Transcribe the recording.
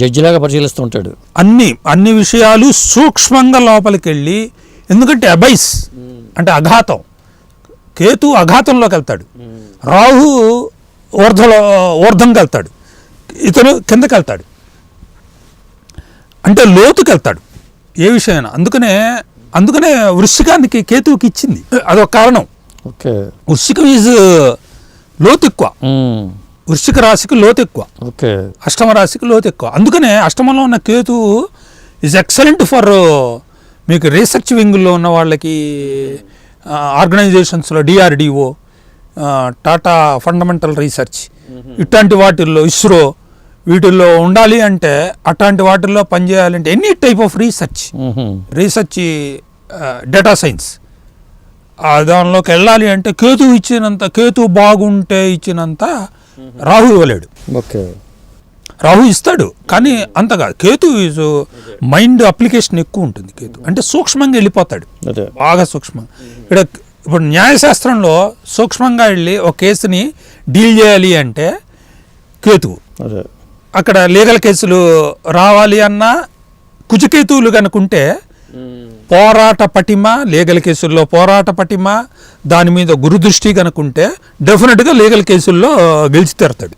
జడ్జిలాగా పరిశీలిస్తూ ఉంటాడు. అన్ని విషయాలు సూక్ష్మంగా లోపలికి వెళ్ళి, ఎందుకంటే అబైస్ అంటే అఘాతం, కేతు అఘాతంలోకి వెళ్తాడు, రాహు ఊర్ధ్వంకి వెళ్తాడు, ఇతను కిందకి వెళ్తాడు, అంటే లోతుకి వెళ్తాడు ఏ విషయమైనా. అందుకనే వృశ్చికానికి కేతువుకి ఇచ్చింది, అదొక కారణం. ఓకే, వృశ్చికం ఈజ్ లోతు ఎక్కువ, వృశ్చిక రాశికి లోతు ఎక్కువ, ఓకే, అష్టమ రాశికి లోతు ఎక్కువ. అందుకనే అష్టమంలో ఉన్న కేతువు ఈజ్ ఎక్సలెంట్ ఫర్ మీకు రీసెర్చ్ వింగ్లో ఉన్న వాళ్ళకి, ఆర్గనైజేషన్స్లో డిఆర్డిఓ, టాటా ఫండమెంటల్ రీసెర్చ్, ఇట్లాంటి వాటిల్లో, ఇస్రో, వీటిల్లో ఉండాలి అంటే, అట్లాంటి వాటిల్లో పనిచేయాలంటే any type of research data science దానిలోకి వెళ్ళాలి అంటే కేతు బాగుంటే ఇచ్చినంత రాహు ఇవ్వలేడు. ఓకే, రాహు ఇస్తాడు కానీ అంతగా. కేతు ఈజ్ మైండ్ అప్లికేషన్ ఎక్కువ ఉంటుంది. కేతు అంటే సూక్ష్మంగా వెళ్ళిపోతాడు, బాగా సూక్ష్మంగా. ఇప్పుడు న్యాయశాస్త్రంలో సూక్ష్మంగా వెళ్ళి ఒక కేసుని డీల్ చేయాలి అంటే కేతువు. అక్కడ లీగల్ కేసులు రావాలి అన్నా కుజకేతువులు కనుకుంటే పోరాట పటిమ, లీగల్ కేసుల్లో పోరాట పటిమ, దాని మీద గురుదృష్టి కనుకుంటే డెఫినెట్గా లీగల్ కేసుల్లో గెలిచి తీరుతాడు.